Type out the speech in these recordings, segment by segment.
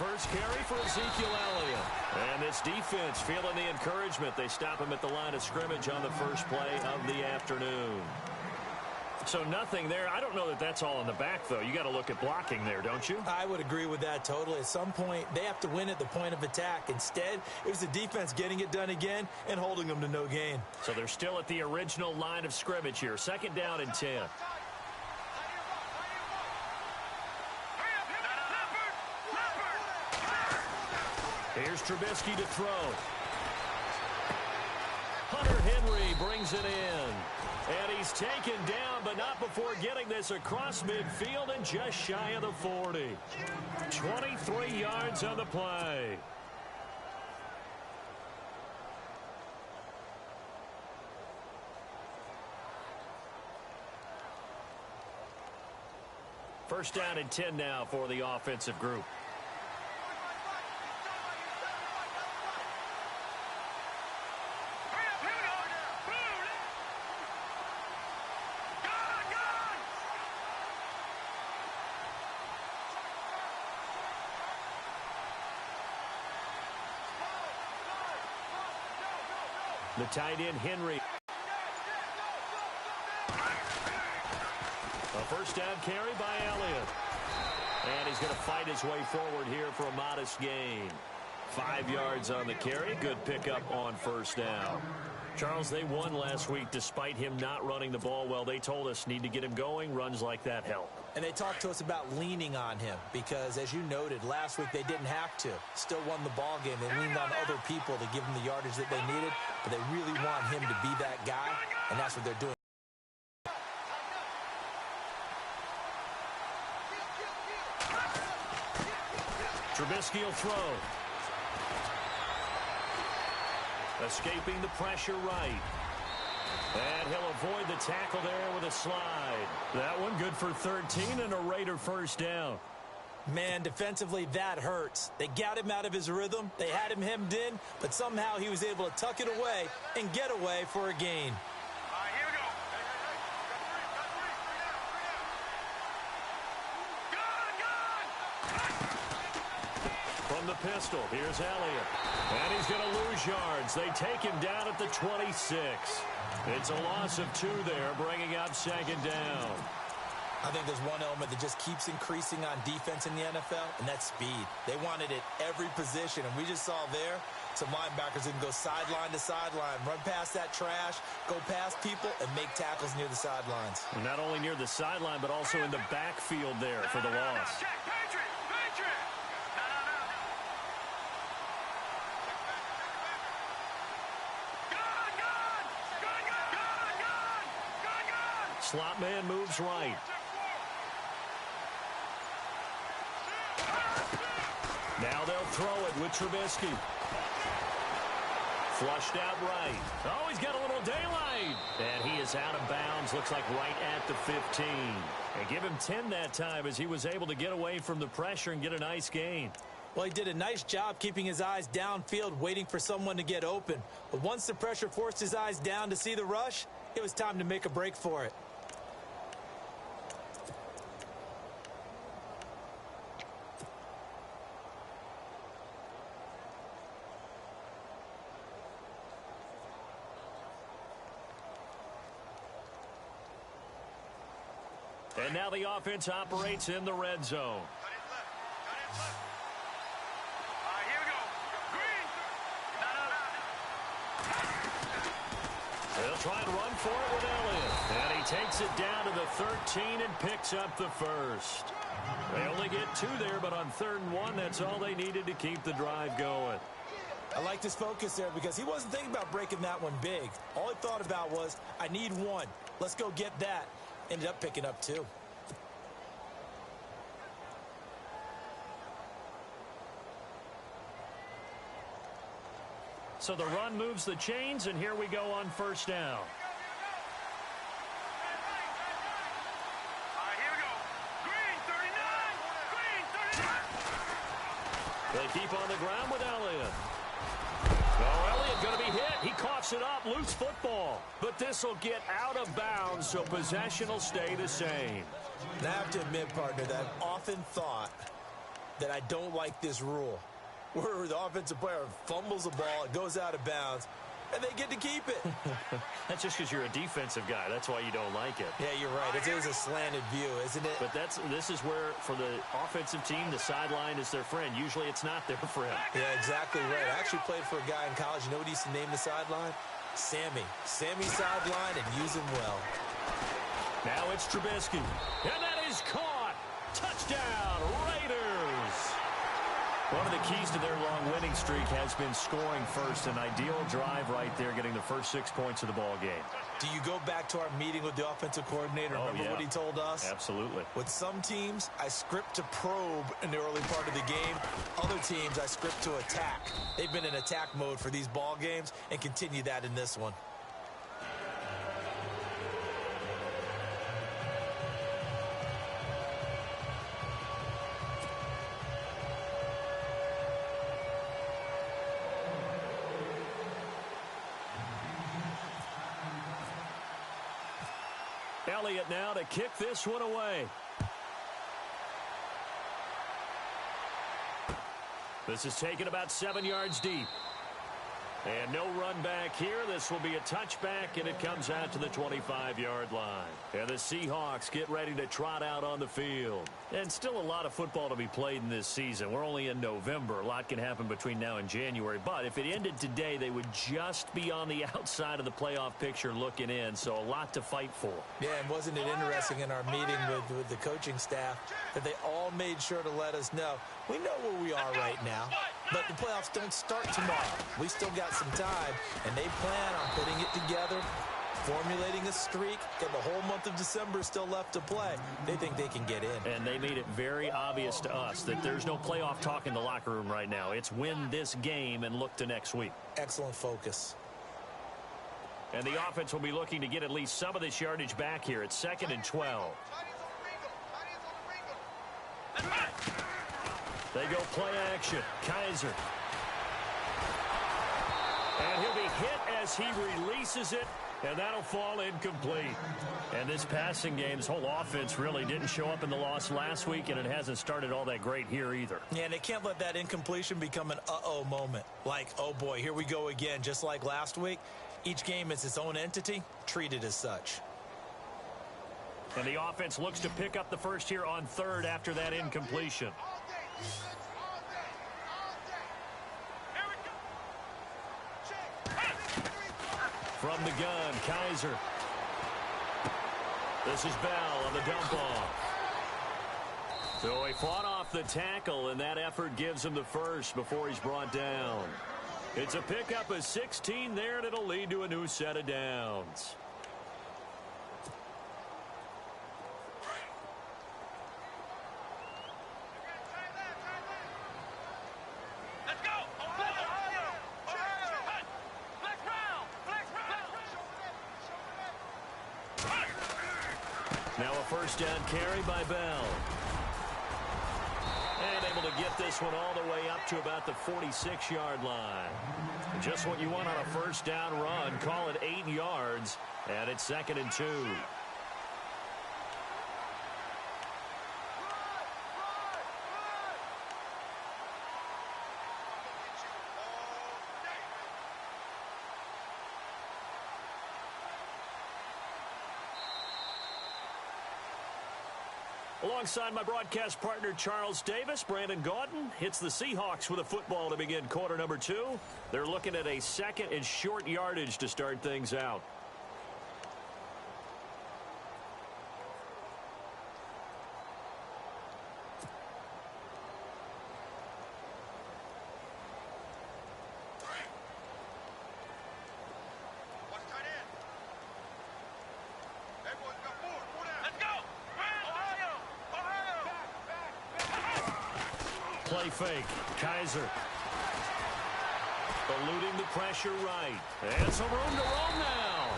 first carry for Ezekiel Elliott. And this defense feeling the encouragement. They stop him at the line of scrimmage on the first play of the afternoon. So nothing there. I don't know that that's all in the back, though. You got to look at blocking there, don't you? I would agree with that totally. At some point, they have to win at the point of attack. Instead, it was the defense getting it done again and holding them to no gain. So they're still at the original line of scrimmage here. 2nd down and 10. Here's Trubisky to throw. Hunter Henry brings it in. And he's taken down, but not before getting this across midfield and just shy of the 40. 23 yards on the play. First down and 10 now for the offensive group. The tight end, Henry. A first down carry by Elliott. And he's going to fight his way forward here for a modest gain. 5 yards on the carry. Good pickup on first down. Charles, they won last week despite him not running the ball well. They told us need to get him going. Runs like that help. And they talked to us about leaning on him because, as you noted, last week they didn't have to. Still won the ball game. They leaned on other people to give them the yardage that they needed, but they really want him to be that guy, and that's what they're doing. Trubisky will throw. Escaping the pressure right. And he'll avoid the tackle there with a slide. That one good for 13 and a Raider first down. Man, defensively, that hurts. They got him out of his rhythm. They had him hemmed in, but somehow he was able to tuck it away and get away for a gain. Here we go. From the pistol, here's Elliott. And he's going to lose yards. They take him down at the 26. It's a loss of 2 there, bringing up 2nd down. I think there's one element that just keeps increasing on defense in the NFL, and that's speed. They want it at every position, and we just saw there some linebackers that can go sideline to sideline, run past that trash, go past people, and make tackles near the sidelines. And not only near the sideline, but also in the backfield there for the loss. Slot man moves right. Now they'll throw it with Trubisky. Flushed out right. Oh, he's got a little daylight. And he is out of bounds. Looks like right at the 15. And give him 10 that time as he was able to get away from the pressure and get a nice gain. Well, he did a nice job keeping his eyes downfield, waiting for someone to get open. But once the pressure forced his eyes down to see the rush, it was time to make a break for it. And now the offense operates in the red zone. Here we go. Green. They'll try and run for it with Elliott. And he takes it down to the 13 and picks up the first. They only get 2 there, but on 3rd and 1, that's all they needed to keep the drive going. I liked his focus there because he wasn't thinking about breaking that one big. All he thought about was, I need 1. Let's go get that. Ended up picking up 2. So the run moves the chains, and here we go on first down. Here we go. Green 39. Green 39. They keep on the ground with Elliott. Oh, Elliott going to be hit. He coughs it up. Loose football. But this will get out of bounds, so possession will stay the same. And I have to admit, partner, that I've often thought that I don't like this rule, where the offensive player fumbles the ball, it goes out of bounds, and they get to keep it. That's just because you're a defensive guy. That's why you don't like it. Yeah, you're right. It is a slanted view, isn't it? But this is where, for the offensive team, the sideline is their friend. Usually it's not their friend. Yeah, exactly right. I actually played for a guy in college. You know what he used to name the sideline? Sammy. Sammy sideline, and use him well. Now it's Trubisky. And that is caught. Touchdown, Raiders. One of the keys to their long winning streak has been scoring first. An ideal drive right there, getting the first 6 points of the ball game. Do you go back to our meeting with the offensive coordinator? Remember what he told us? Absolutely. With some teams, I script to probe in the early part of the game. Other teams, I script to attack. They've been in attack mode for these ball games and continue that in this one. Elliott now to kick this one away. This is taken about 7 yards deep. And no run back here. This will be a touchback, and it comes out to the 25-yard line. And the Seahawks get ready to trot out on the field. And still a lot of football to be played in this season. We're only in November. A lot can happen between now and January. But if it ended today, they would just be on the outside of the playoff picture looking in. So a lot to fight for. Yeah, and wasn't it interesting in our meeting with the coaching staff that they all made sure to let us know, we know where we are right now, but the playoffs don't start tomorrow. We still got some time, and they plan on putting it together, formulating a streak, and the whole month of December still left to play. They think they can get in. And they made it very obvious to us that there's no playoff talk in the locker room right now. It's win this game and look to next week. Excellent focus. And the offense will be looking to get at least some of this yardage back here. It's 2nd and 12. They go play action. Kaiser. And he'll be hit as he releases it, and that'll fall incomplete. And this passing game, this whole offense really didn't show up in the loss last week, and it hasn't started all that great here either. Yeah, and they can't let that incompletion become an uh-oh moment. Like, oh boy, here we go again, just like last week. Each game is its own entity, treated as such. And the offense looks to pick up the first here on 3rd after that incompletion. From the gun, Kaiser. This is Bell on the dump off. So he fought off the tackle, and that effort gives him the first before he's brought down. It's a pickup of 16 there, and it'll lead to a new set of downs. Now a first down carry by Bell. And able to get this one all the way up to about the 46-yard line. Just what you want on a first down run. Call it 8 yards. And it's 2nd and 2. Alongside my broadcast partner, Charles Davis, Brandon Gaudin hits the Seahawks with a football to begin quarter number 2. They're looking at a 2nd and short yardage to start things out. Play fake. Kaiser. Eluding the pressure right. And some room to roam now.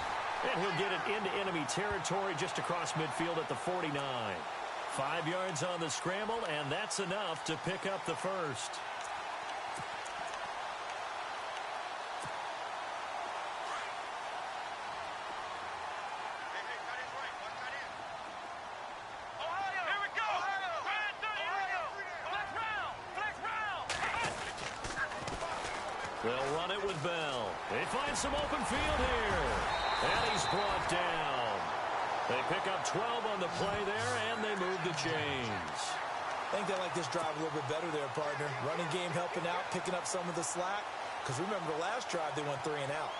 And he'll get it into enemy territory just across midfield at the 49. 5 yards on the scramble, and that's enough to pick up the first. They'll run it with Bell. They find some open field here. And he's brought down. They pick up 12 on the play there, and they move the chains. I think they like this drive a little bit better there, partner. Running game helping out, picking up some of the slack. Because remember, the last drive, they went 3 and out.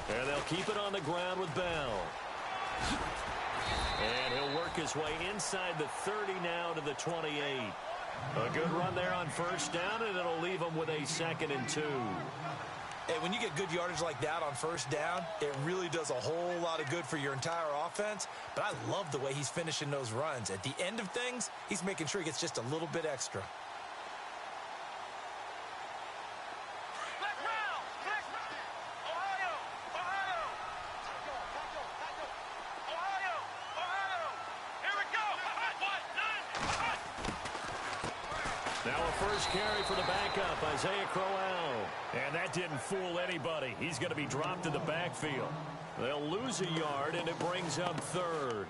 And they'll keep it on the ground with Bell. And he'll work his way inside the 30 now to the 28. A good run there on first down, and it'll leave him with a 2nd and 2. Hey, when you get good yardage like that on first down, it really does a whole lot of good for your entire offense. But I love the way he's finishing those runs. At the end of things, he's making sure he gets just a little bit extra. Now a first carry for the backup, Isaiah Crowell. And that didn't fool anybody. He's going to be dropped in the backfield. They'll lose a yard, and it brings up 3rd.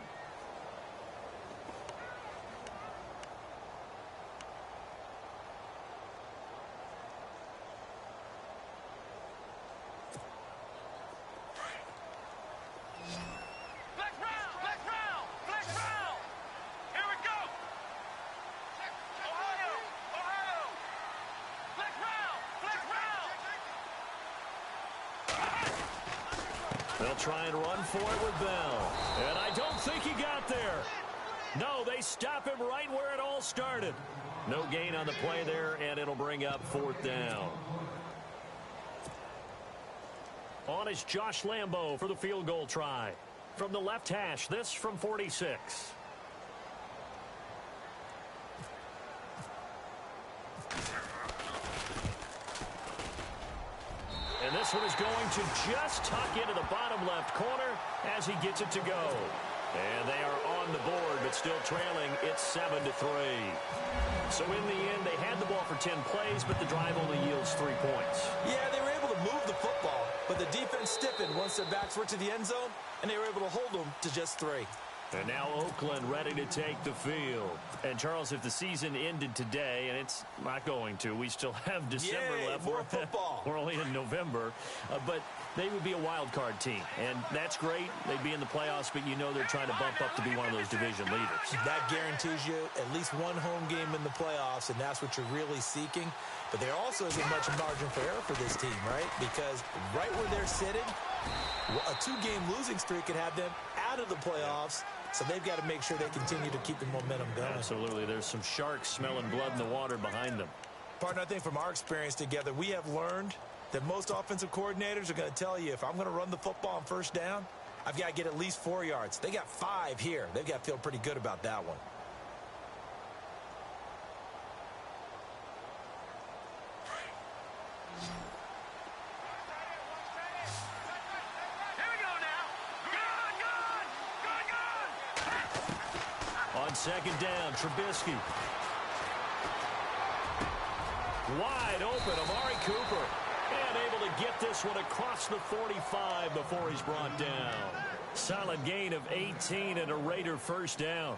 They'll try and run for it with Bell. And I don't think he got there. No, they stop him right where it all started. No gain on the play there, and it'll bring up 4th down. On is Josh Lambo for the field goal try. From the left hash, this from 46. And this one is going to just tuck into the bottom left corner as he gets it to go. And they are on the board, but still trailing. It's 7-3. So in the end, they had the ball for 10 plays, but the drive only yields 3 points. Yeah, they were able to move the football, but the defense stiffened once their backs were to the end zone, and they were able to hold them to just 3. And now Oakland ready to take the field. And, Charles, if the season ended today, and it's not going to, we still have December left. More football. We're only in November. But they would be a wild card team. And that's great. They'd be in the playoffs, but you know they're trying to bump up to be one of those division leaders. That guarantees you at least one home game in the playoffs, and that's what you're really seeking. But there also isn't much margin for error for this team, right? Because right where they're sitting, a 2-game losing streak could have them out of the playoffs. So they've got to make sure they continue to keep the momentum going. Absolutely. There's some sharks smelling blood in the water behind them. Partner, I think from our experience together, we have learned that most offensive coordinators are going to tell you, if I'm going to run the football on first down, I've got to get at least 4 yards. They got 5 here. They've got to feel pretty good about that one. On second down, Trubisky. Wide open, Amari Cooper. And able to get this one across the 45 before he's brought down. Solid gain of 18 and a Raider first down.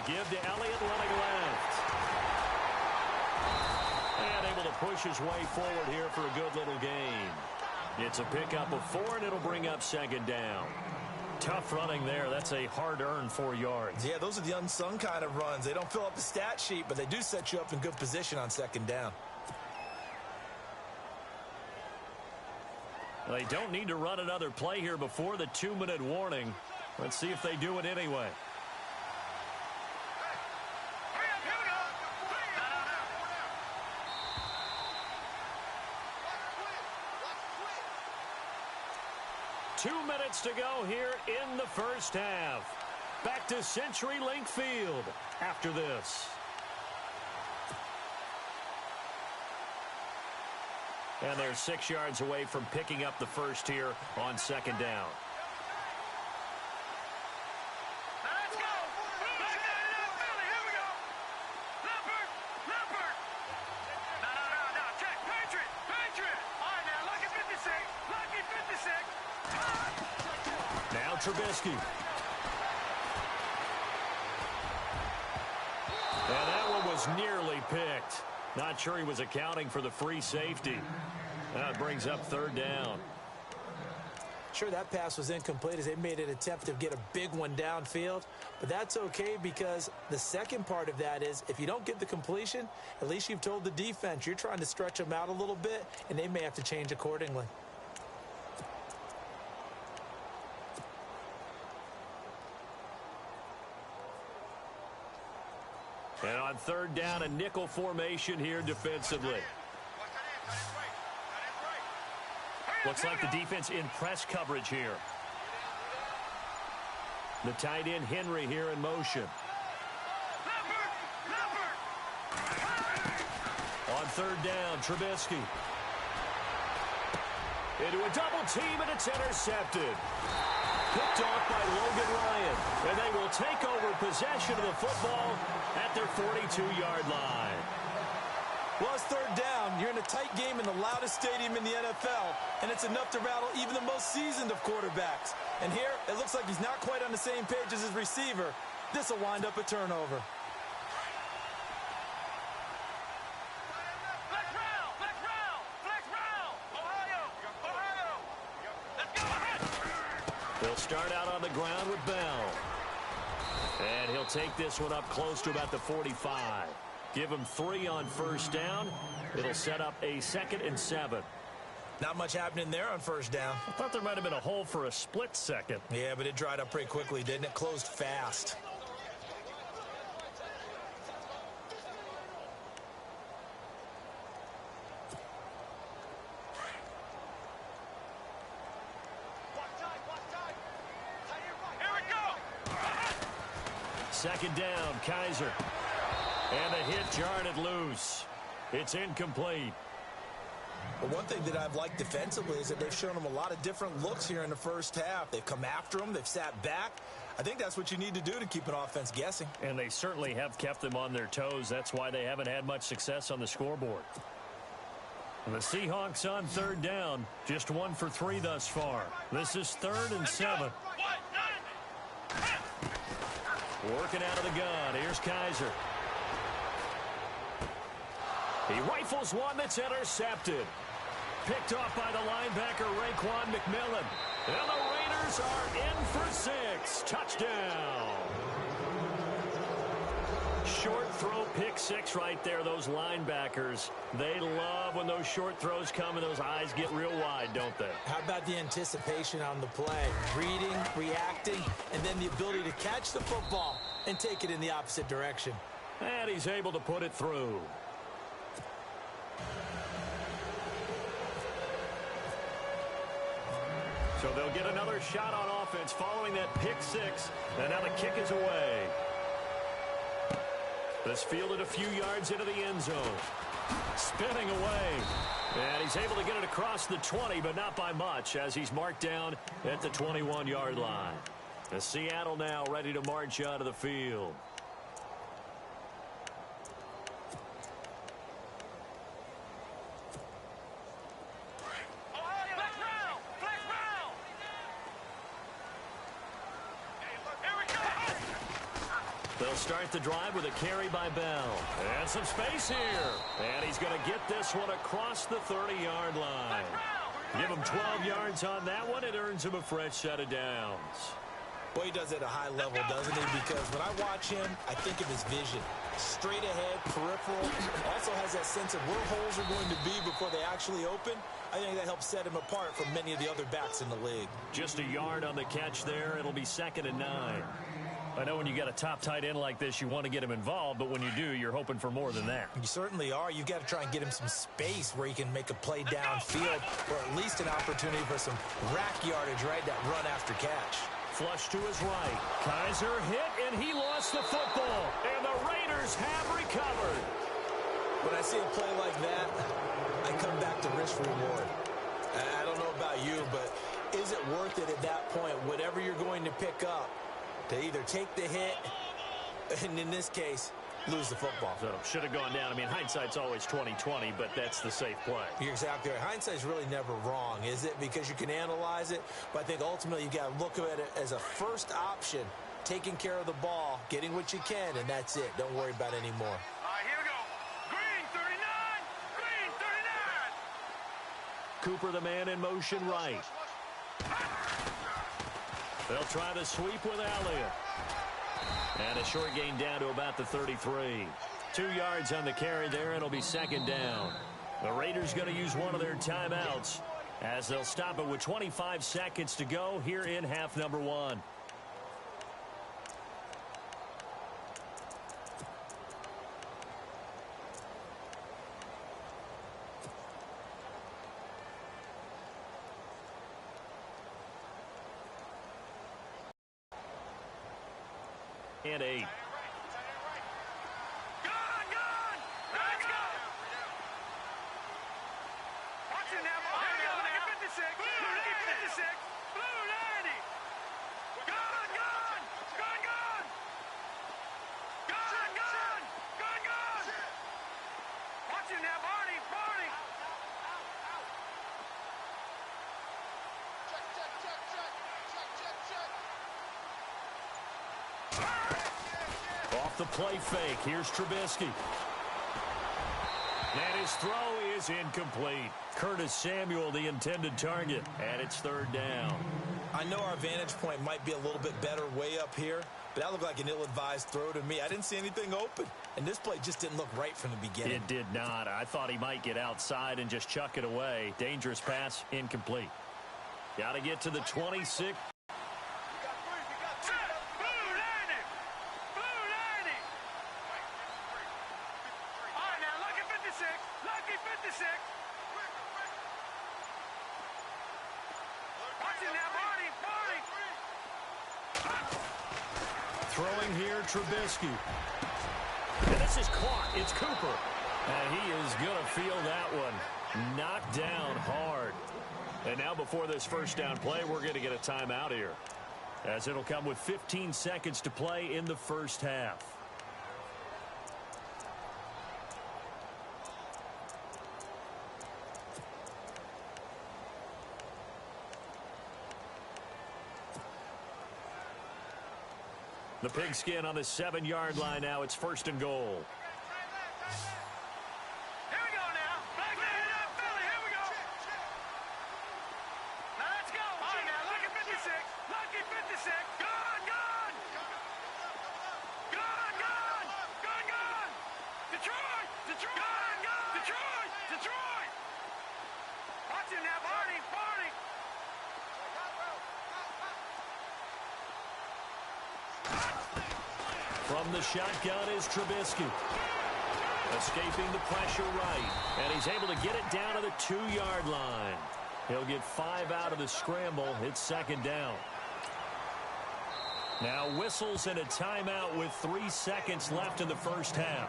Give to Elliott running left. And able to push his way forward here for a good little gain. It's a pickup of 4, and it'll bring up second down. Tough running there. That's a hard-earned 4 yards. Yeah, those are the unsung kind of runs. They don't fill up the stat sheet, but they do set you up in good position on second down. They don't need to run another play here before the 2-minute warning. Let's see if they do it anyway. 2 minutes to go here in the first half. Back to CenturyLink Field after this. And they're 6 yards away from picking up the first here on second down. Let's go. Let's get it up, Philly. Here we go. Leopard. Leopard. No. Check. Patriot. All right, now. Lucky 56. Lucky 56. Now Trubisky. And that one was nearly picked. Not sure he was accounting for the free safety. That brings up third down. Sure, that pass was incomplete as they made an attempt to get a big one downfield. But that's okay because the second part of that is if you don't get the completion, at least you've told the defense you're trying to stretch them out a little bit, and they may have to change accordingly. And on third down, a nickel formation here defensively. Looks like the defense in press coverage here. The tight end Henry here in motion. On third down, Trubisky. Into a double team, and it's intercepted. Picked off by Logan Ryan. And they will take over possession of the football at their 42-yard line. Well, it's third down. You're in a tight game in the loudest stadium in the NFL, and it's enough to rattle even the most seasoned of quarterbacks. And here, it looks like he's not quite on the same page as his receiver. This will wind up a turnover. They'll start out on the ground with Bell. And he'll take this one up close to about the 45. Give him 3 on first down. It'll set up a 2nd and 7. Not much happening there on first down. I thought there might have been a hole for a split second. Yeah, but it dried up pretty quickly, didn't it? Closed fast. Second down, Kaiser. And the hit jarred it loose. It's incomplete. But one thing that I've liked defensively is that they've shown them a lot of different looks here in the first half. They've come after them. They've sat back. I think that's what you need to do to keep an offense guessing. And they certainly have kept them on their toes. That's why they haven't had much success on the scoreboard. And the Seahawks on third down. Just 1 for 3 thus far. This is 3rd and 7. Working out of the gun. Here's Kaiser. He rifles one that's intercepted. Picked off by the linebacker, Raekwon McMillan. And the Raiders are in for 6. Touchdown. Short throw, pick 6 right there. Those linebackers, they love when those short throws come and those eyes get real wide, don't they? How about the anticipation on the play? Reading, reacting, and then the ability to catch the football and take it in the opposite direction. And he's able to put it through. So they'll get another shot on offense following that pick 6. And now the kick is away. This fielded a few yards into the end zone. Spinning away. And he's able to get it across the 20, but not by much, as he's marked down at the 21-yard line. And Seattle now ready to march out of the field. They'll start the drive with a carry by Bell. And some space here. And he's going to get this one across the 30-yard line. Give him 12 yards on that one. It earns him a fresh set of downs. Well, he does it at a high level, doesn't he? Because when I watch him, I think of his vision. Straight ahead, peripheral. Also has that sense of where holes are going to be before they actually open. I think that helps set him apart from many of the other backs in the league. Just a yard on the catch there. It'll be 2nd and 9. I know when you got a top tight end like this, you want to get him involved, but when you do, you're hoping for more than that. You certainly are. You've got to try and get him some space where he can make a play downfield, or at least an opportunity for some rack yardage, right? That run after catch. Flush to his right. Kaiser hit, and he lost the football. And the Raiders have recovered. When I see a play like that, I come back to risk reward. I don't know about you, but is it worth it at that point, whatever you're going to pick up, to either take the hit, and in this case, lose the football? So, should have gone down. I mean, hindsight's always 20/20, but that's the safe play. You're exactly right. Hindsight's really never wrong, is it? Because you can analyze it, but I think ultimately you've got to look at it as a first option, taking care of the ball, getting what you can, and that's it. Don't worry about any more. All right, here we go. Green 39. Green 39. Cooper, the man in motion right. They'll try the sweep with Elliott. And a short gain down to about the 33. 2 yards on the carry there, and it'll be second down. The Raiders going to use one of their timeouts as they'll stop it with 25 seconds to go here in half number 1. And 8. Gone, gone. Let's go. Watch it now. Here we go. Look at 56. Look at 56. Blue 90. Gone, gone. Gone, gone. Gone, gone. Gone, gone. Watch it now, Barney. Barney. Off the play fake. Here's Trubisky. And his throw is incomplete. Curtis Samuel, the intended target. And it's third down. I know our vantage point might be a little bit better way up here, but that looked like an ill-advised throw to me. I didn't see anything open, and this play just didn't look right from the beginning. It did not. I thought he might get outside and just chuck it away. Dangerous pass, incomplete. Got to get to the 26. Throwing here, Trubisky. And this is caught. It's Cooper. And he is going to feel that one. Knocked down hard. And now before this first down play, we're going to get a timeout here, as it'll come with 15 seconds to play in the first half. The pigskin on the 7-yard line now. It's first and goal. Here we go now. Back there, Philly. Here we go. Now let's go. All right, now look at 56. Lucky 56. Gone, gone. Gone, gone. Gone, gone. Detroit. Detroit. Gone, gone. Detroit. Detroit. Watch him now, Barney. Barney. From the shotgun is Trubisky. Escaping the pressure right. And he's able to get it down to the 2-yard line. He'll get 5 out of the scramble. It's second down. Now whistles and a timeout with 3 seconds left in the first half.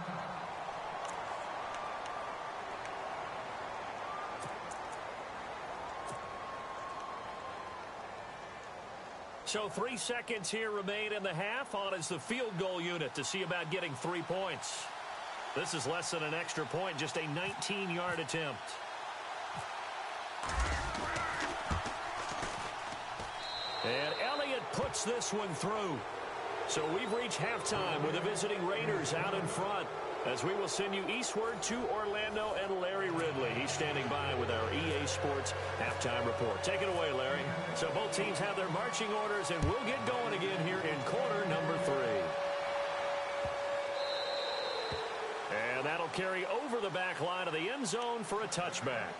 So 3 seconds here remain in the half. On is the field goal unit to see about getting 3 points. This is less than an extra point, just a 19-yard attempt. And Elliott puts this one through. So we've reached halftime with the visiting Raiders out in front, as we will send you eastward to Orlando and Larry Ridley. He's standing by with our EA Sports halftime report. Take it away, Larry. So both teams have their marching orders, and we'll get going again here in quarter number 3. And that'll carry over the back line of the end zone for a touchback.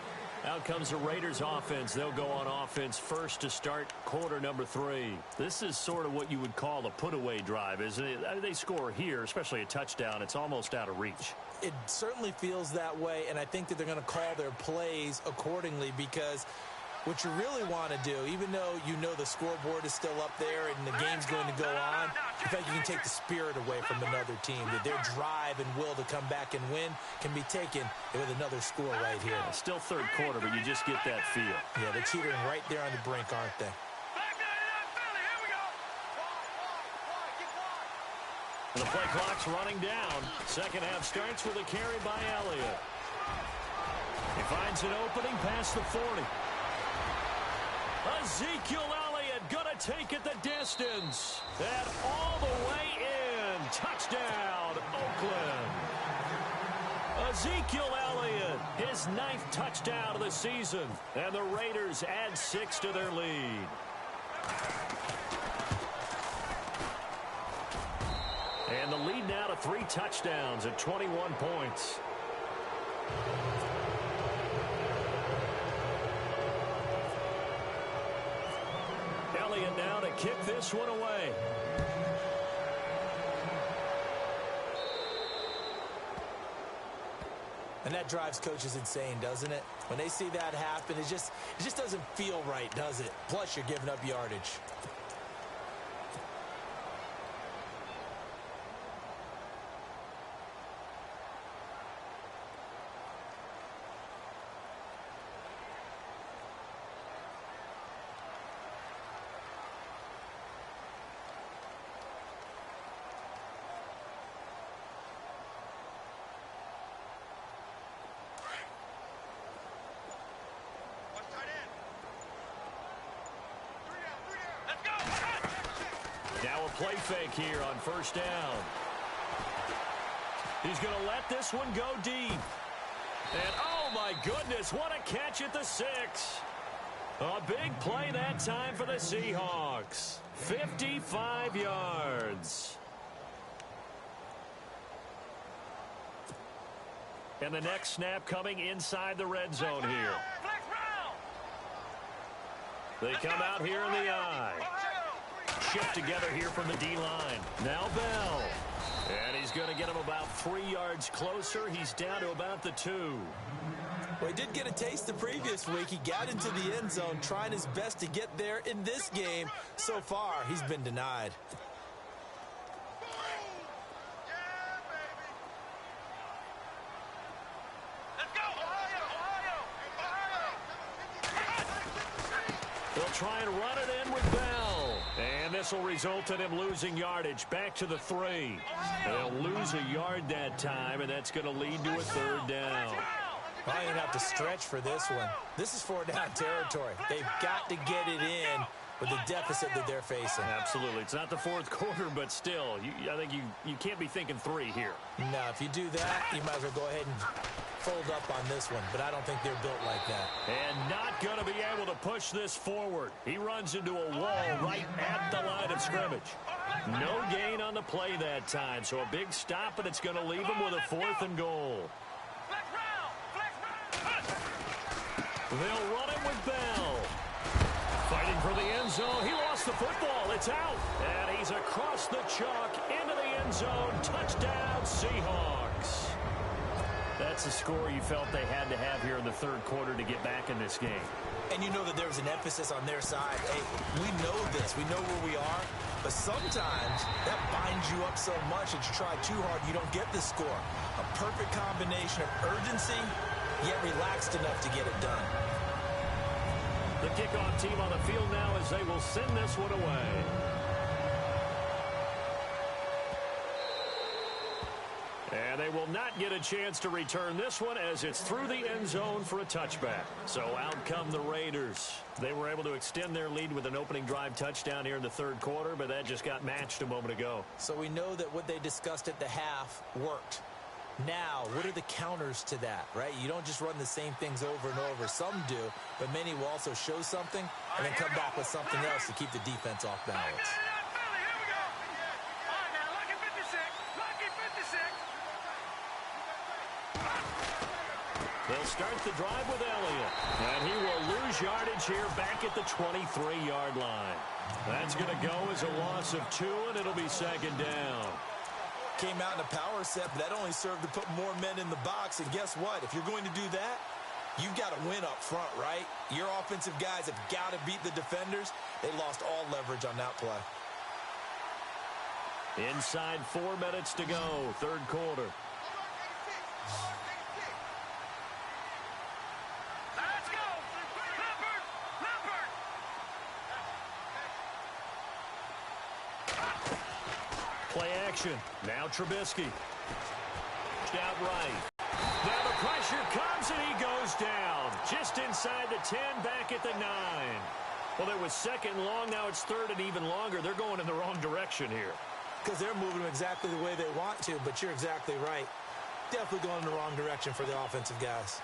Out comes the Raiders offense. They'll go on offense first to start quarter number 3. This is sort of what you would call a put-away drive, isn't it? They score here, especially a touchdown. It's almost out of reach. It certainly feels that way, and I think that they're going to call their plays accordingly, because what you really want to do, even though you know the scoreboard is still up there and the game's going to go on, in fact, you can take the spirit away from another team, that their drive and will to come back and win can be taken with another score right here. Still third quarter, but you just get that feel. Yeah, they're teetering right there on the brink, aren't they? The play clock's running down. Second half starts with a carry by Elliott. He finds an opening past the 40. Ezekiel Elliott gonna take it the distance. And all the way in. Touchdown, Oakland. Ezekiel Elliott, his 9th touchdown of the season. And the Raiders add 6 to their lead. And the lead now to 3 touchdowns at 21 points. Elliott now to kick this one away. And that drives coaches insane, doesn't it? When they see that happen, it just doesn't feel right, does it? Plus, you're giving up yardage. Now a play fake here on first down. He's going to let this one go deep. And oh my goodness, what a catch at the 6. A big play that time for the Seahawks. 55 yards. And the next snap coming inside the red zone here. They come out here in the I. Shift together here from the D-line. Now Bell. And he's going to get him about 3 yards closer. He's down to about the 2. Well, he did get a taste the previous week. He got into the end zone, trying his best to get there in this game. So far, he's been denied. They'll try and run it in with Bell. And this will result in him losing yardage back to the 3. They'll lose a yard that time, and that's going to lead to a 3rd down. Well, you're going to have to stretch for this one. This is 4-down territory. They've got to get it in with the deficit that they're facing. Absolutely. It's not the 4th quarter, but still, I think you can't be thinking 3 here. No, if you do that, you might as well go ahead and fold up on this one, but I don't think they're built like that. And not going to be able to push this forward. He runs into a wall right at the line of scrimmage. No gain on the play that time, so a big stop, and it's going to leave him with a 4th and goal. They'll run it with Bell. Fighting for the end zone. He lost the football. It's out. And he's across the chalk into the end zone. Touchdown, Seahawks. That's the score you felt they had to have here in the 3rd quarter to get back in this game. And you know that there was an emphasis on their side. Hey, we know this. We know where we are. But sometimes that binds you up so much that you try too hard, you don't get the score. A perfect combination of urgency, yet relaxed enough to get it done. The kickoff team on the field now as they will send this one away. And they will not get a chance to return this one as it's through the end zone for a touchback. So out come the Raiders. They were able to extend their lead with an opening drive touchdown here in the 3rd quarter, but that just got matched a moment ago. So we know that what they discussed at the half worked. Now, what are the counters to that, right? You don't just run the same things over and over. Some do, but many will also show something and then come back with something else to keep the defense off balance. They'll They'll start the drive with Elliott. And he will lose yardage here back at the 23-yard line. That's going to go as a loss of 2, and it'll be second down. Came out in a power set, but that only served to put more men in the box. And guess what? If you're going to do that, you've got to win up front, right? Your offensive guys have got to beat the defenders. They lost all leverage on that play. Inside 4 minutes to go, third quarter. Let's go! Leopard! Leopard! Play action. Now Trubisky. Out right. Now the pressure comes and he goes down. Just inside the 10, back at the 9. Well, it was second and long. Now it's third and even longer. They're going in the wrong direction here. Because they're moving them exactly the way they want to, but you're exactly right. Definitely going in the wrong direction for the offensive guys.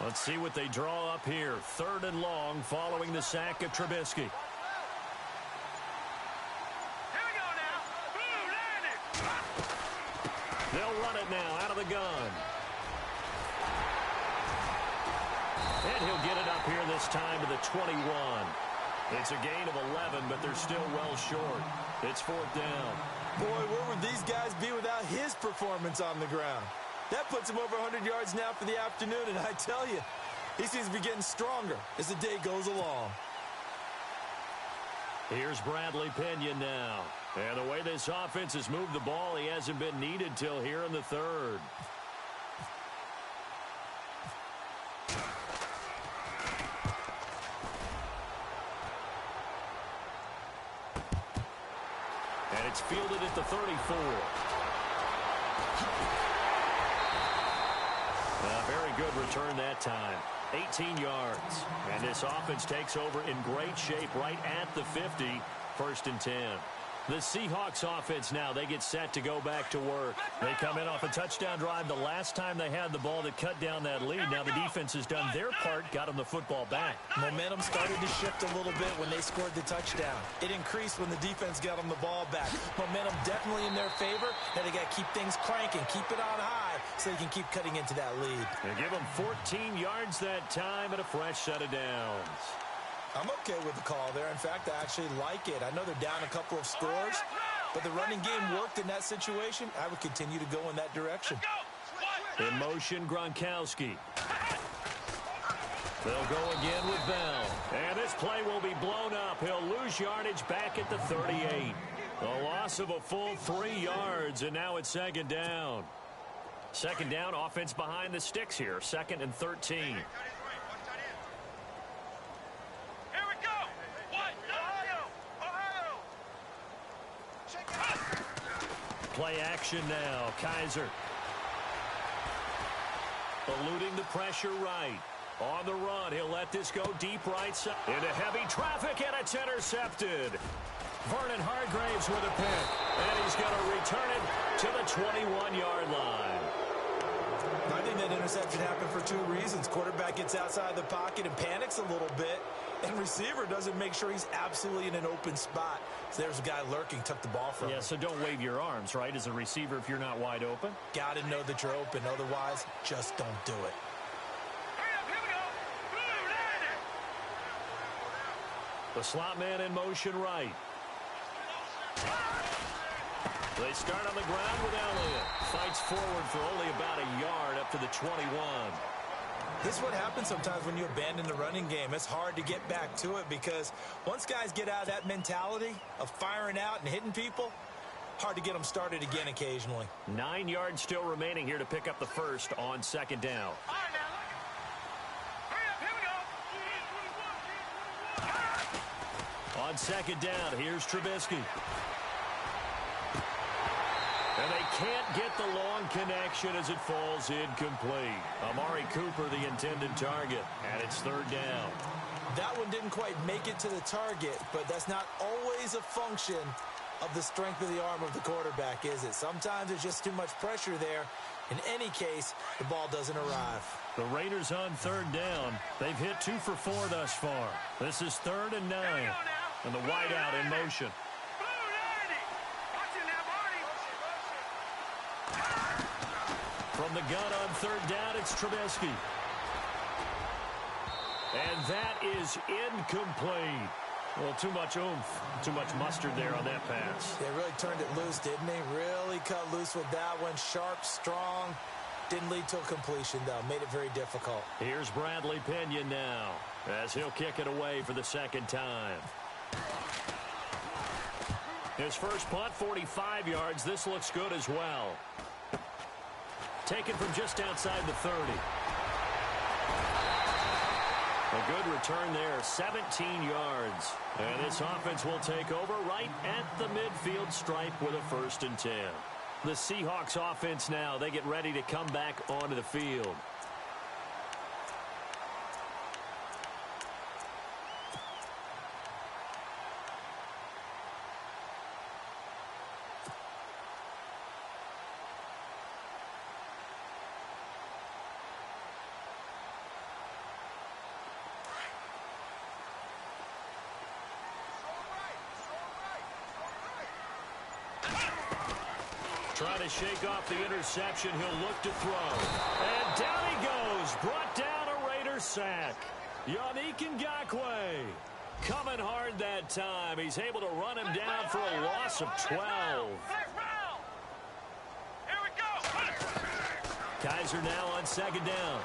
Let's see what they draw up here. Third and long following the sack of Trubisky. Here we go now. Blue landed. They'll run it now out of the gun. And he'll get it up here this time to the 21. It's a gain of 11, but they're still well short. It's fourth down. Boy, where would these guys be without his performance on the ground? That puts him over 100 yards now for the afternoon, and I tell you, he seems to be getting stronger as the day goes along. Here's Bradley Pena now. And the way this offense has moved the ball, he hasn't been needed till here in the third. And it's fielded at the 34. Very good return that time. 18 yards. And this offense takes over in great shape right at the 50. First and 10. The Seahawks offense now, they get set to go back to work. They come in off a touchdown drive the last time they had the ball to cut down that lead. Now the defense has done their part, got them the football back. Momentum started to shift a little bit when they scored the touchdown. It increased when the defense got them the ball back. Momentum definitely in their favor. Now they got to keep things cranking, keep it on high so they can keep cutting into that lead. They give them 14 yards that time and a fresh set of downs. I'm okay with the call there. In fact, I actually like it. I know they're down a couple of scores, but the running game worked in that situation. I would continue to go in that direction. In motion, Gronkowski. They'll go again with Bell. And this play will be blown up. He'll lose yardage back at the 38. A loss of a full 3 yards, and now it's second down. Second down, offense behind the sticks here. Second and 13. Play action now. Kaiser. Eluding the pressure right. On the run, he'll let this go deep right side. Into heavy traffic, and it's intercepted. Vernon Hargreaves with a pick. And he's going to return it to the 21-yard line. I think that interception happened for 2 reasons. Quarterback gets outside the pocket and panics a little bit. And receiver doesn't make sure he's absolutely in an open spot. So there's a guy lurking, took the ball from him. Yeah, so don't wave your arms, right, as a receiver if you're not wide open. Got to know that you're open. Otherwise, just don't do it. The slot man in motion right. They start on the ground with Elliott. Fights forward for only about a yard up to the 21. This is what happens sometimes when you abandon the running game. It's hard to get back to it because once guys get out of that mentality of firing out and hitting people, hard to get them started again occasionally. 9 yards still remaining here to pick up the first on second down. On second down, here's Trubisky. And they can't get the long connection as it falls incomplete. Amari Cooper, the intended target, and it's third down. That one didn't quite make it to the target, but that's not always a function of the strength of the arm of the quarterback, is it? Sometimes there's just too much pressure there. In any case, the ball doesn't arrive. The Raiders on third down. They've hit 2 for 4 thus far. This is 3rd and 9. And the wideout in motion. From the gun on third down, it's Trubisky. And that is incomplete. Well, too much oomph, too much mustard there on that pass. They really turned it loose, didn't they? Really cut loose with that one. Sharp, strong. Didn't lead to a completion, though. Made it very difficult. Here's Bradley Pinion now, as he'll kick it away for the second time. His first punt, 45 yards. This looks good as well. Taken from just outside the 30. A good return there, 17 yards. And this offense will take over right at the midfield stripe with a 1st and 10. The Seahawks offense now, they get ready to come back onto the field. Trying to shake off the interception. He'll look to throw. And down he goes. Brought down a Raider sack. Yannick Ngakoue coming hard that time. He's able to run him down for a loss of 12. Here we go. Kaiser now on 2nd down.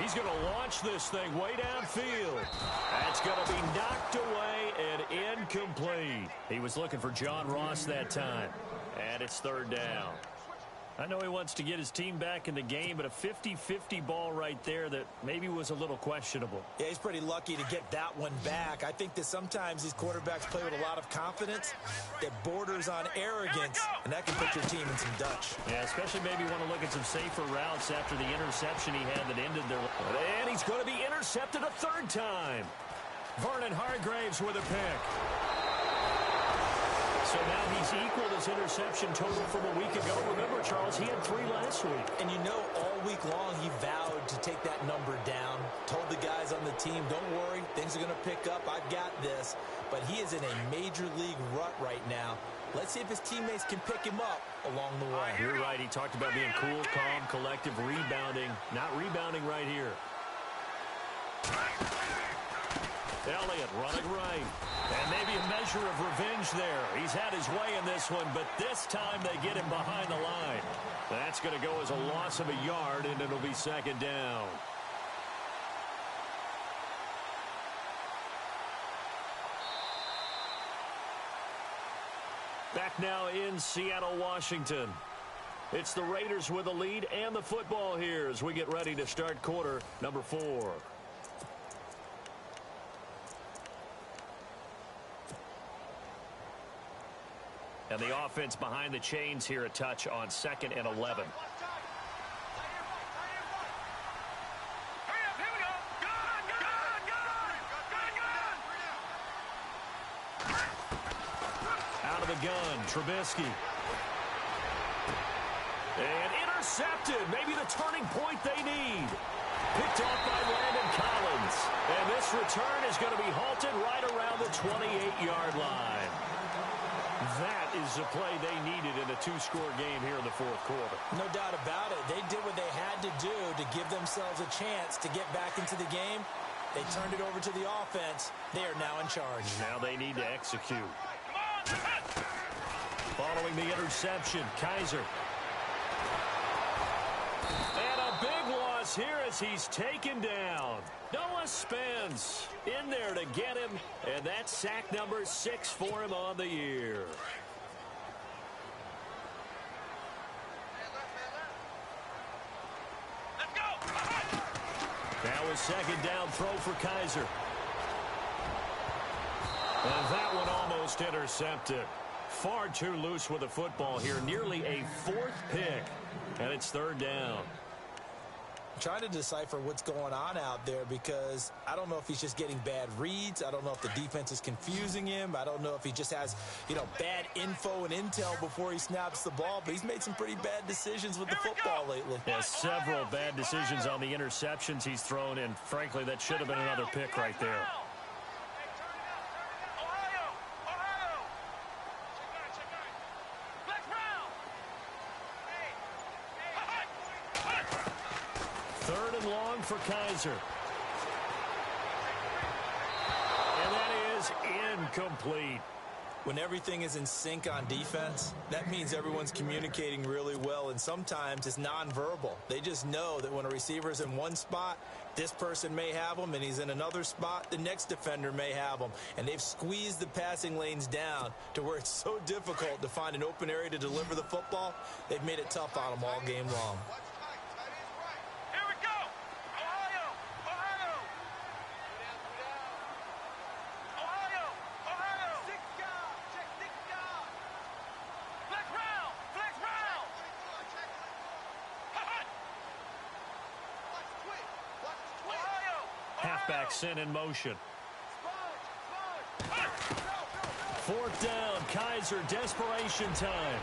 He's going to launch this thing way downfield. That's going to be knocked away and incomplete. He was looking for John Ross that time. And it's 3rd down. I know he wants to get his team back in the game, but a 50-50 ball right there that maybe was a little questionable. Yeah, he's pretty lucky to get that one back. I think that sometimes these quarterbacks play with a lot of confidence that borders on arrogance, and that can put your team in some Dutch. Yeah, especially maybe want to look at some safer routes after the interception he had that ended their... And he's going to be intercepted a 3rd time. Vernon Hargreaves with a pick. So now he's equaled his interception total from a week ago. Remember, Charles, he had 3 last week. And you know, all week long he vowed to take that number down. Told the guys on the team, don't worry, things are going to pick up. I've got this. But he is in a major league rut right now. Let's see if his teammates can pick him up along the way. You're right. He talked about being cool, calm, collective, rebounding. Not rebounding right here. Elliott running right. And maybe a measure of revenge there. He's had his way in this one, but this time they get him behind the line. That's going to go as a loss of a yard, and it'll be 2nd down. Back now in Seattle, Washington. It's the Raiders with the lead and the football here as we get ready to start quarter number 4. And the offense behind the chains here a touch on 2nd and 11. Hurry up, here we go. Gun. Out of the gun, Trubisky. And intercepted. Maybe the turning point they need. Picked off by Landon Collins. And this return is going to be halted right around the 28-yard line. That is the play they needed in a 2-score game here in the 4th quarter. No doubt about it. They did what they had to do to give themselves a chance to get back into the game. They turned it over to the offense. They are now in charge. Now they need to execute. Following the interception, Kaiser. And a big loss here as he's taken down. Noah Spence in there to get him, and that's sack number 6 for him on the year. Let's go. Now a 2nd down throw for Kaiser. And that one almost intercepted. Far too loose with the football here. Nearly a 4th pick. And it's 3rd down. Trying to decipher what's going on out there because I don't know if he's just getting bad reads. I don't know if the defense is confusing him. I don't know if he just has, bad info and intel before he snaps the ball. But he's made some pretty bad decisions with the football lately. Yeah, several bad decisions on the interceptions he's thrown, and frankly, that should have been another pick right there. Third and long for Kaiser. And that is incomplete. When everything is in sync on defense, that means everyone's communicating really well, and sometimes it's nonverbal. They just know that when a receiver's in one spot, this person may have him, and he's in another spot, the next defender may have him. And they've squeezed the passing lanes down to where it's so difficult to find an open area to deliver the football. They've made it tough on them all game long. Halfback sent in motion. Fourth down, Kaiser, desperation time.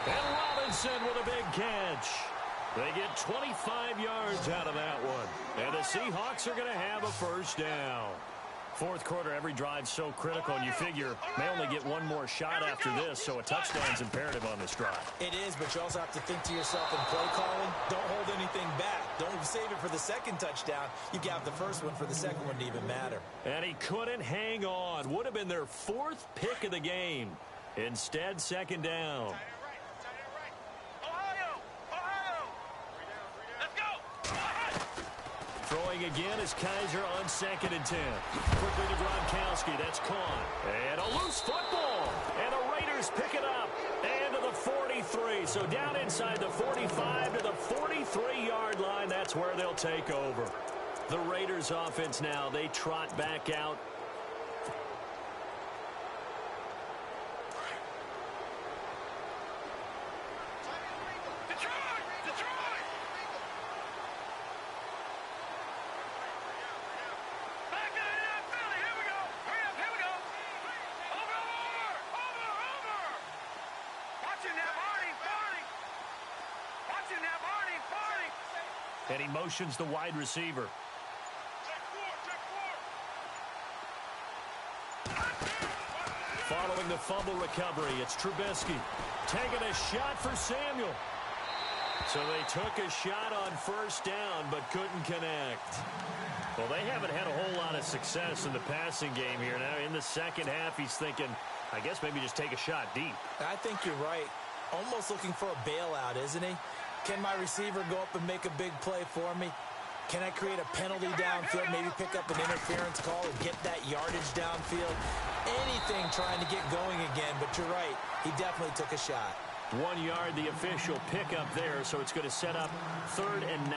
And Robinson with a big catch. They get 25 yards out of that one. And the Seahawks are going to have a first down. Fourth quarter, every drive's so critical, and you figure may only get one more shot after this, so a touchdown's imperative on this drive. It is, but you also have to think to yourself in play calling, don't hold anything back. Don't save it for the second touchdown. You got the first one for the second one to even matter. And he couldn't hang on. Would have been their fourth pick of the game. Instead, second down. Throwing again is Kaiser on 2nd and 10. Quickly to Gronkowski. That's caught. And a loose football. And the Raiders pick it up. And to the 43. So down inside the 45 to the 43-yard line. That's where they'll take over. The Raiders offense now. They trot back out. And he motions the wide receiver. Following the fumble recovery, it's Trubisky taking a shot for Samuel. So they took a shot on first down but couldn't connect. Well, they haven't had a whole lot of success in the passing game here. Now in the second half, he's thinking, I guess maybe just take a shot deep. I think you're right. Almost looking for a bailout, isn't he? Can my receiver go up and make a big play for me? Can I create a penalty downfield, maybe pick up an interference call and get that yardage downfield? Anything trying to get going again, but you're right. He definitely took a shot. 1 yard, the official pickup there, so it's going to set up 3rd and 9.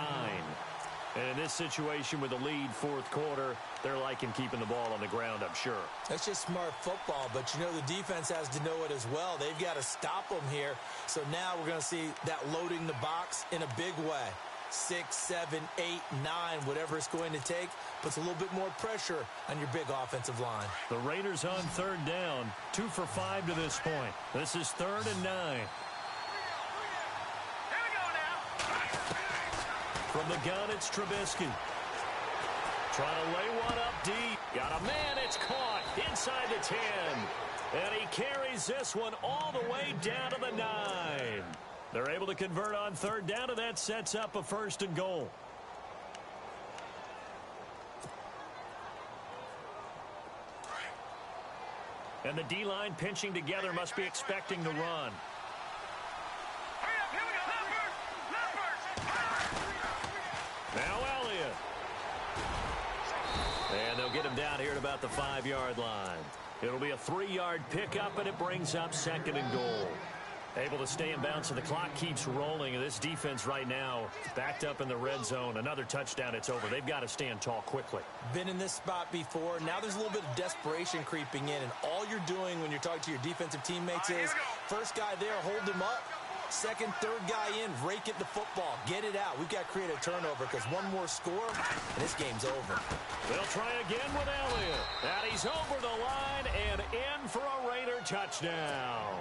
And in this situation with a lead fourth quarter, they're liking keeping the ball on the ground, I'm sure. That's just smart football, but the defense has to know it as well. They've got to stop them here. So now we're going to see that loading the box in a big way. 6, 7, 8, 9, whatever it's going to take, puts a little bit more pressure on your big offensive line. The Raiders on 3rd down, 2 for 5 to this point. This is 3rd and 9. From the gun, it's Trubisky. Trying to lay one up deep. Got a man, it's caught inside the 10. And he carries this one all the way down to the 9. They're able to convert on 3rd down, and that sets up a 1st and goal. And the D-line pinching together must be expecting to run. Now Elliott. And they'll get him down here at about the 5-yard line. It'll be a 3-yard pickup, and it brings up 2nd and goal. Able to stay in bounds, so the clock keeps rolling. And this defense right now backed up in the red zone. Another touchdown, it's over. They've got to stand tall quickly. Been in this spot before. Now there's a little bit of desperation creeping in. And all you're doing when you're talking to your defensive teammates is, first guy there, hold him up. Second, third guy in, rake it the football. Get it out. We've got to create a turnover because one more score, and this game's over. They'll try again with Elliott. And he's over the line and in for a Raider touchdown.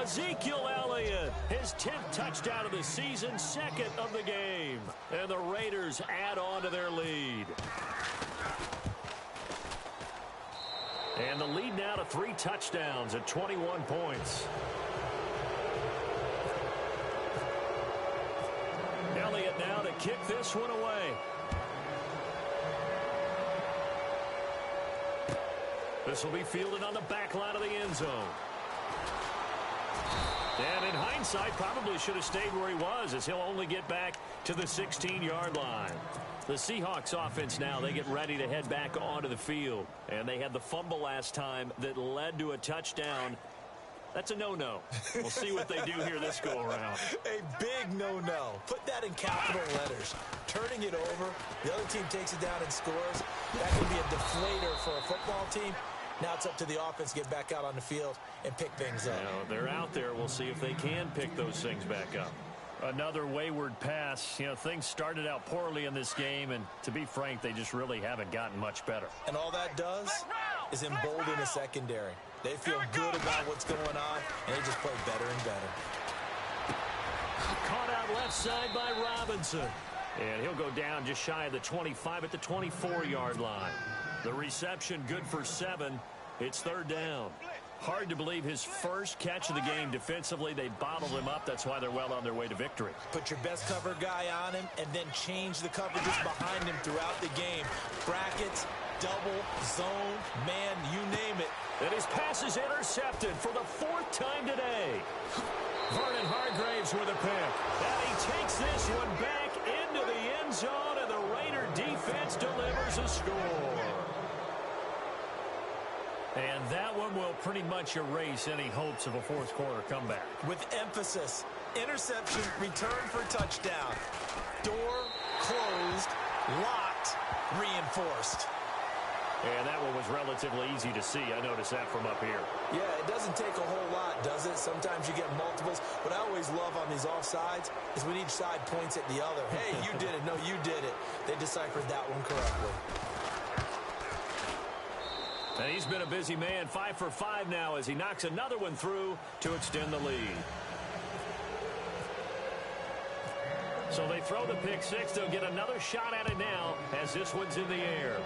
Ezekiel Elliott, his 10th touchdown of the season, second of the game. And the Raiders add on to their lead. And the lead now to 3 touchdowns at 21 points. Elliott now to kick this one away. This will be fielded on the back line of the end zone. And in hindsight, probably should have stayed where he was, as he'll only get back to the 16-yard line. The Seahawks offense now, they get ready to head back onto the field. And they had the fumble last time that led to a touchdown. That's a no-no. We'll see what they do here this go-around. A big no-no. Put that in capital letters. Turning it over, the other team takes it down and scores. That can be a deflator for a football team. Now it's up to the offense to get back out on the field and pick things up. They're out there. We'll see if they can pick those things back up. Another wayward pass. Things started out poorly in this game, and to be frank, they just really haven't gotten much better. And all that does is embolden the secondary. They feel good about what's going on, and they just play better and better. Caught out left side by Robinson. And he'll go down just shy of the 25 at the 24-yard line. The reception good for 7. It's third down. Hard to believe his first catch of the game defensively. They bottled him up. That's why they're well on their way to victory. Put your best cover guy on him and then change the coverages behind him throughout the game. Brackets, double, zone, man, you name it. And his pass is intercepted for the 4th time today. Vernon Hargraves with a pick. And he takes this one back into the end zone, and the Raider defense delivers a score. And that one will pretty much erase any hopes of a fourth quarter comeback. With emphasis, interception, return for touchdown. Door closed, locked, reinforced. And that one was relatively easy to see. I noticed that from up here. Yeah, it doesn't take a whole lot, does it? Sometimes you get multiples. What I always love on these offsides is when each side points at the other. Hey, you did it. No, you did it. They deciphered that one correctly. And he's been a busy man, 5 for 5 now as he knocks another one through to extend the lead. So they throw the pick 6. They'll get another shot at it now as this one's in the air.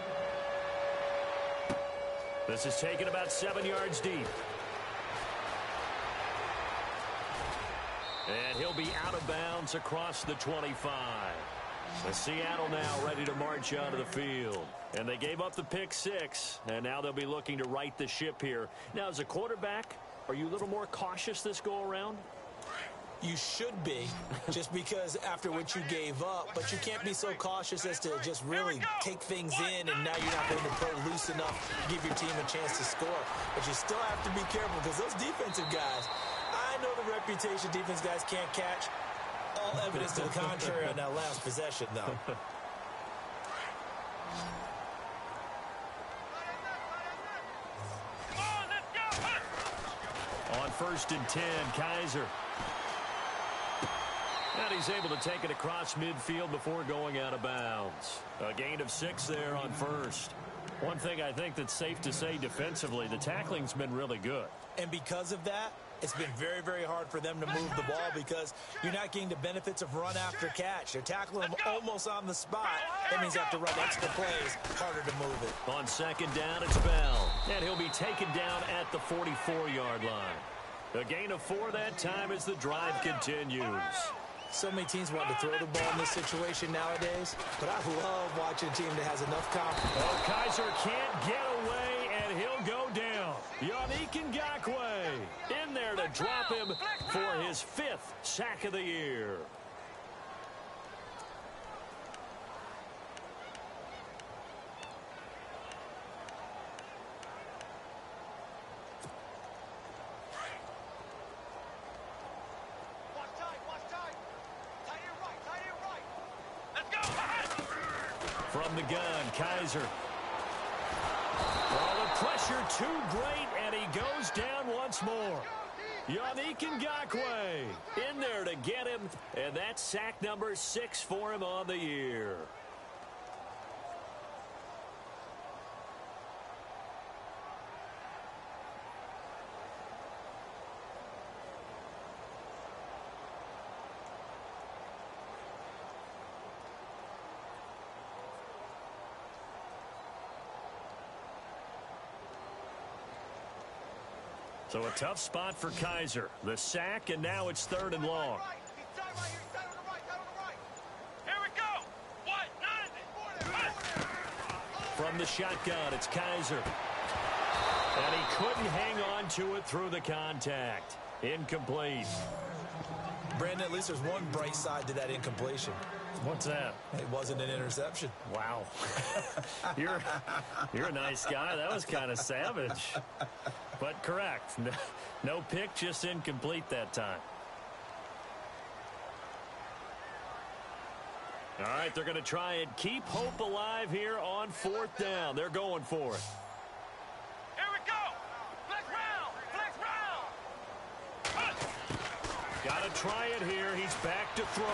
This is taken about 7 yards deep. And he'll be out of bounds across the 25. The Seattle now ready to march onto the field. And they gave up the pick 6, and now they'll be looking to right the ship here. Now, as a quarterback, are you a little more cautious this go-around? You should be, just because after what you gave up, but you can't be so cautious as to just really take things in, and now you're not going to play loose enough to give your team a chance to score. But you still have to be careful because those defensive guys, I know the reputation defense guys can't catch. All evidence to the contrary on that last possession, though. On 1st and 10, Kaiser. And he's able to take it across midfield before going out of bounds. A gain of 6 there on 1st. One thing I think that's safe to say defensively, the tackling's been really good. And because of that, it's been very, very hard for them to move the ball because you're not getting the benefits of run after catch. They're tackling them almost on the spot. That means you have to run extra plays, harder to move it. On 2nd down, it's Bell. And he'll be taken down at the 44-yard line. A gain of 4 that time as the drive continues. So many teams want to throw the ball in this situation nowadays, but I love watching a team that has enough confidence. Oh, Kaiser can't get away, and he'll go down. Yannick Ngakoue in there to drop him for his 5th sack of the year. From the gun, Kaiser. Oh, the pressure too great, and he goes down once more. Yannick Ngakoue in there to get him, and that's sack number 6 for him on the year. So a tough spot for Kaiser. The sack, and now it's 3rd and long. Here we go. What? From the shotgun, it's Kaiser. And he couldn't hang on to it through the contact. Incomplete. Brandon, at least there's one bright side to that incompletion. What's that? It wasn't an interception. Wow. You're a nice guy. That was kind of savage. But correct. No pick, just incomplete that time. All right, they're going to try and keep hope alive here on 4th down. They're going for it. Here we go. Flex round. Got to try it here. He's back to throw.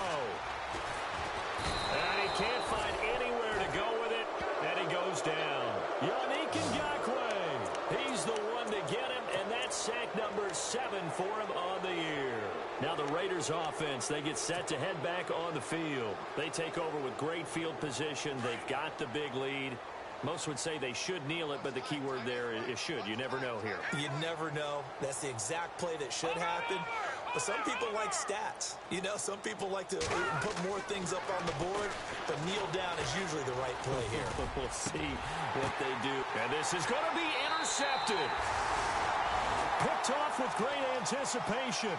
And he can't find anywhere to go with it. And he goes down. Yannick Ngakoue. He's the one to get him. And that's sack number 7 for him on the year. Now the Raiders offense, they get set to head back on the field. They take over with great field position. They've got the big lead. Most would say they should kneel it, but the key word there is should. You never know here. You never know. That's the exact play that should happen. But some people like stats. You know, some people like to put more things up on the board, but kneel down is usually the right play here. We'll see what they do. And this is going to be intercepted. Picked off with great anticipation.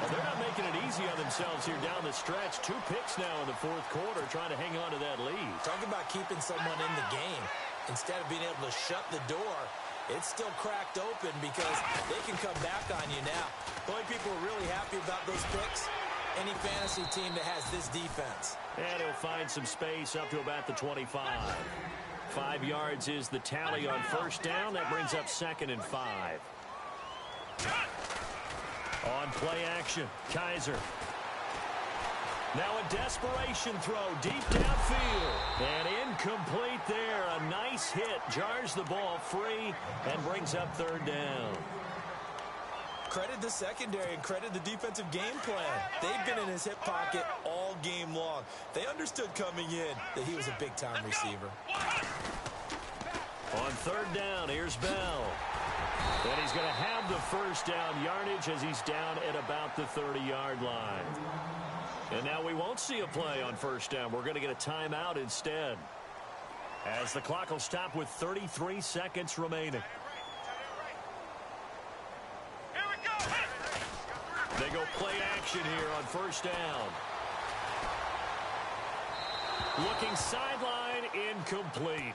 Well, they're not making it easy on themselves here down the stretch. 2 picks now in the 4th quarter, trying to hang on to that lead. Talk about keeping someone in the game. Instead of being able to shut the door, it's still cracked open because they can come back on you now. The only people who are really happy about those picks, any fantasy team that has this defense. And he'll find some space up to about the 25. 5 yards is the tally on 1st down. That brings up 2nd and 5. On play action, Kaiser. Now a desperation throw deep downfield. And incomplete there. A nice hit. Jars the ball free and brings up 3rd down. Credit the secondary and credit the defensive game plan. They've been in his hip pocket all game long. They understood coming in that he was a big-time receiver. On 3rd down, here's Bell. And he's going to have the 1st down yardage as he's down at about the 30-yard line. And now we won't see a play on 1st down. We're going to get a timeout instead, as the clock will stop with 33 seconds remaining. They go play action here on 1st down. Looking sideline, incomplete.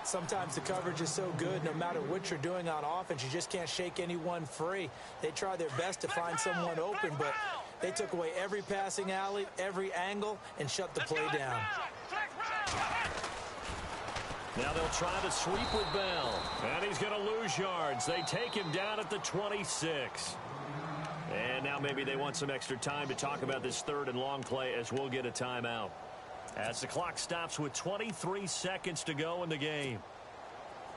Sometimes the coverage is so good, no matter what you're doing on offense, you just can't shake anyone free. They try their best to find someone open, but they took away every passing alley, every angle, and shut the play down. Now they'll try to sweep with Bell. And he's going to lose yards. They take him down at the 26. And now maybe they want some extra time to talk about this 3rd and long play, as we'll get a timeout. As the clock stops with 23 seconds to go in the game.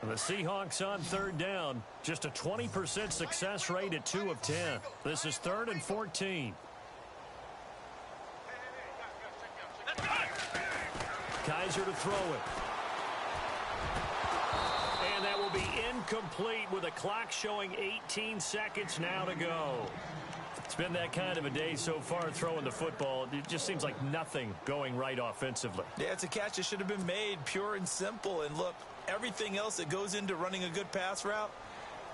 The Seahawks on 3rd down. Just a 20% success rate at 2 of 10. This is 3rd and 14. Kaiser to throw it. And that will be incomplete with a clock showing 18 seconds now to go. It's been that kind of a day so far throwing the football. It just seems like nothing going right offensively. Yeah, it's a catch that should have been made, pure and simple. And look, everything else that goes into running a good pass route,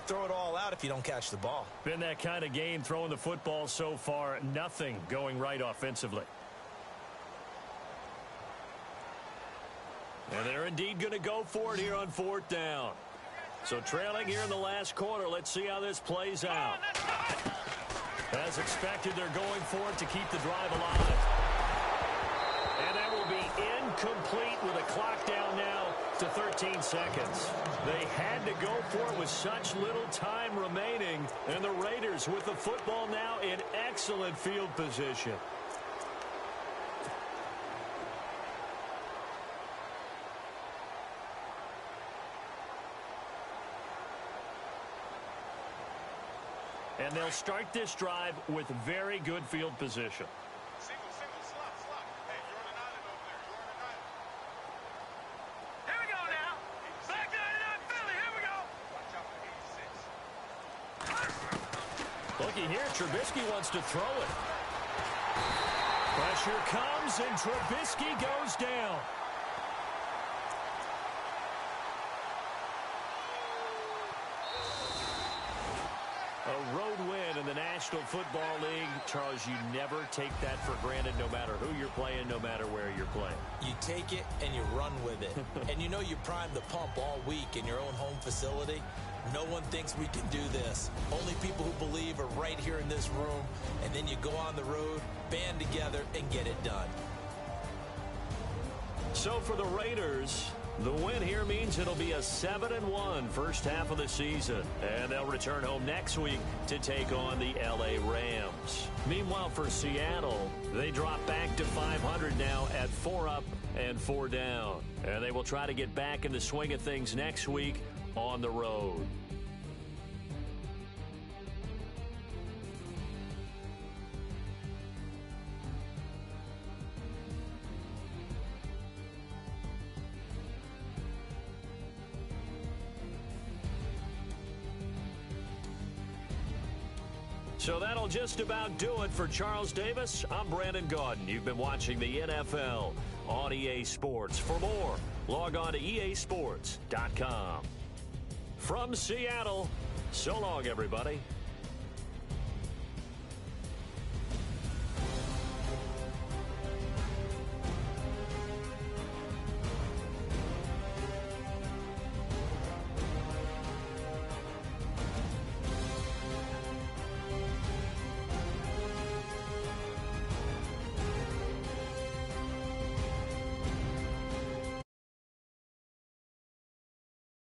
throw it all out if you don't catch the ball. Been that kind of game throwing the football so far. Nothing going right offensively. And they're indeed going to go for it here on 4th down. So trailing here in the last quarter. Let's see how this plays out. As expected, they're going for it to keep the drive alive. And that will be incomplete with a clock down now. to 13 seconds. They had to go for it with such little time remaining, and the Raiders with the football now in excellent field position. And they'll start this drive with very good field position. Single, slot. Hey, you're on an island over there. You're on an island. Here we go now. Back 99 Philly. Here we go. Watch out for 86. Looking here, Trubisky wants to throw it. Pressure comes, and Trubisky goes down. A road win in the National Football League. Charles, you never take that for granted no matter who you're playing, no matter where you're playing. You take it and you run with it. And you know you primed the pump all week in your own home facility. No one thinks we can do this. Only people who believe are right here in this room. And then you go on the road, band together, and get it done. So for the Raiders, the win here means it'll be a 7-1 first half of the season. And they'll return home next week to take on the L.A. Rams. Meanwhile, for Seattle, they drop back to 500 now at 4 up and 4 down. And they will try to get back in the swing of things next week on the road. So that'll just about do it for Charles Davis. I'm Brandon Gaudin. You've been watching the NFL on EA Sports. For more, log on to easports.com. From Seattle, so long, everybody.